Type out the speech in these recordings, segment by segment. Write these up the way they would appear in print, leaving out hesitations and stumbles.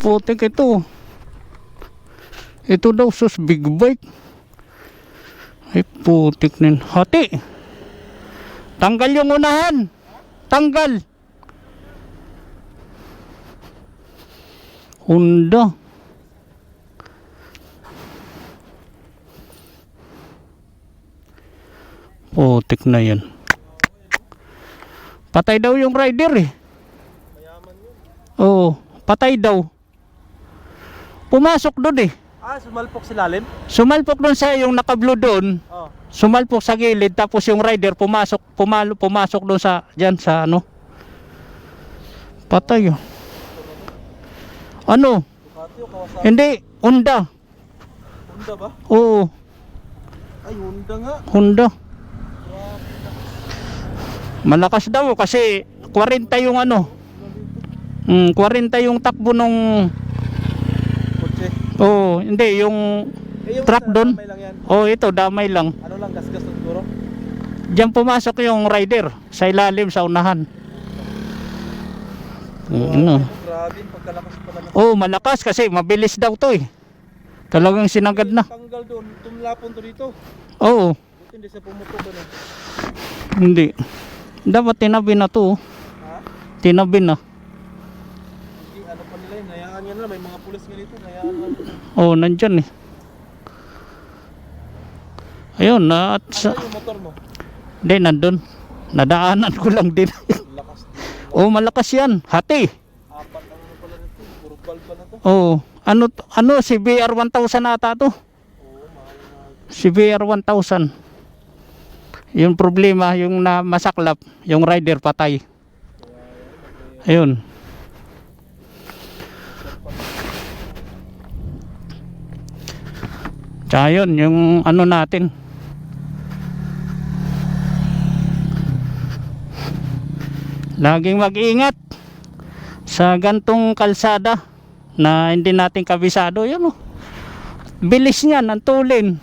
putik ito. Ito daw sus big bike. Ay putik nin. Hati. Tanggal yung unahan. Tanggal. Honda. Putik na yan. Patay daw yung rider eh. Oo, patay daw. Pumasok doon eh. Sumalpok si lalim? Sumalpok doon sa yung nakablo doon. Oh. Sumalpok sa gilid tapos yung rider pumasok doon sa diyan sa ano. Patay. Ano? Ducati o Kawasaki? Hindi, Honda. Honda ba? Oo, Ay, Honda nga. Honda. Malakas daw kasi 40 yung ano. 40 yung takbo nung Kotse. oh, hindi yung Yung truck isa, doon. damay lang yan. Oh, ito damay lang. Ano lang, gas-gas siguro? Diyan pumasok yung rider sa ilalim sa unahan. Ano? Grabe, pagkalakas pala na. Oh, malakas kasi mabilis daw 'to eh. Talagang sinagad na. Tanggal doon, tumlapon to dito. Oo, Buti hindi siya pumutok doon eh. hindi. Dapat tinabi na 'to. Ha? Tinabi na. Hindi, ano pa nila yun, hayaan nyo na, may mga pulis nga dito, hayaan nyo. Oh, nandyan eh. Ayun, na at Ano yung motor mo? hindi, nandun. Nadaanan ko lang din. Lakas din. Oh, malakas yan. Hati. Apat ang ano pala nito, puro valve pa na to. Oh, ano si BR 1000 ata to? Oo, mahal na. Si BR 1000. Yung problema, yung na masaklap, yung rider patay. Ayun. Tsaka yun, yung ano natin. Laging mag-ingat sa gantong kalsada na hindi natin kabisado. Yun oh. Bilis niyan, ang tulin.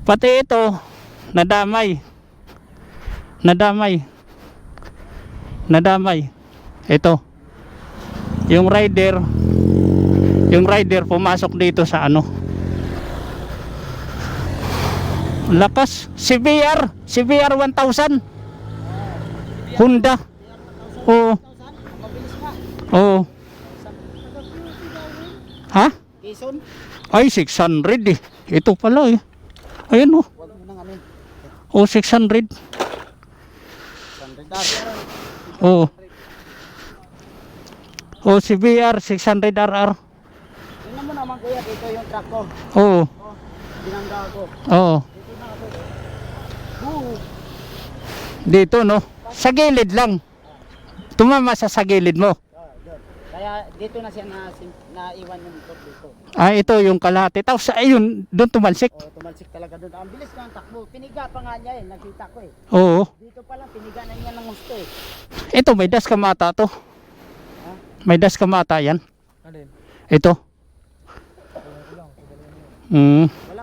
Pati ito, nadamay. Ito. Yung rider pumasok dito sa ano. Lakas. Si BR 1000. Honda. Oo. Oo. Ha? Quezon? Ay, 600 eh. Ito pala eh. Ayun oh. Wag mo nang ano. Oh, 600. 100 Oo. Oh, si BR 600 RR. Tingnan mo naman kuya, dito yung truck ko. Oo. Binangga ko. Oo. Dito na ako. Boo! Dito no. Sa gilid lang. Tumama sa gilid mo. Doon. Kaya dito na siya naiwan yung motor dito. Ah, ito yung kalahati. Tapos ayun, doon tumalsik. O, tumalsik talaga doon. Ang bilis ng takbo. Piniga pa nga niya eh. Nakita ko eh. Oo. Dito pa lang, piniga na niya ng gusto eh. Ito, may das kamata to. May das kamata yan. Ano yun? Ito.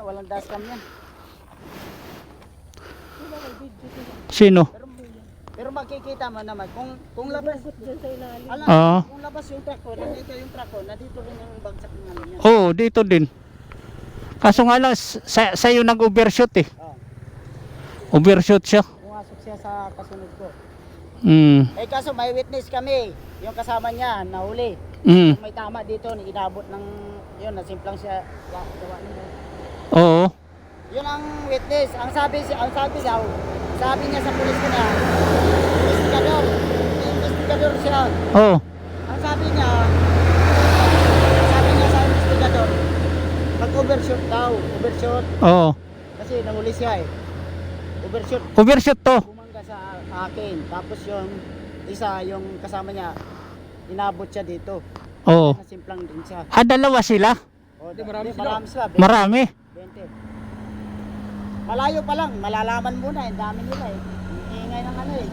Walang dashcam yan. Sino? Pero makikita mo naman kung labas alam, Ah. kung labas yung truck ko, nandito yung truck ko, nandito rin yung bagsak ng ano niya. Oo, dito din. Kaso nga lang, sa'yo nag-overshoot eh. Overshoot siya. Pumasok siya sa kasunod ko. Mm. Kaso may witness kami. Yung kasama niya, nahuli. Mm. May tama dito, inabot ng, yun, nasimplang siya, gawa niya. Oo. Yun ang witness. Ang sabi daw, sabi niya sa pulis ko na, investigador siya. Oo. Ang sabi niya sa investigador, mag-overshoot daw, overshoot. Oo. Kasi nahuli siya eh. Overshoot. Overshoot to. Bumangga sa akin. Tapos yung isa, yung kasama niya, inabot siya dito. Oo. Nasimplang din siya. Ah, dalawa sila? Marami sila. Marami. 20. Malayo pa lang, malalaman mo na, ang dami nila eh. Iingay ng ano eh.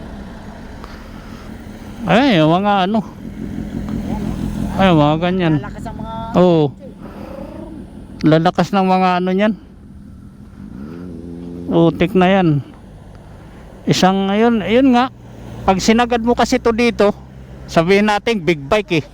Ay, mga ano. Ay, mga ganyan. Lalakas ang mga... Oo. Lalakas ng mga ano yan. Utik na yan. Isang, ayun nga. Pag sinagad mo kasi to dito, sabihin natin big bike eh.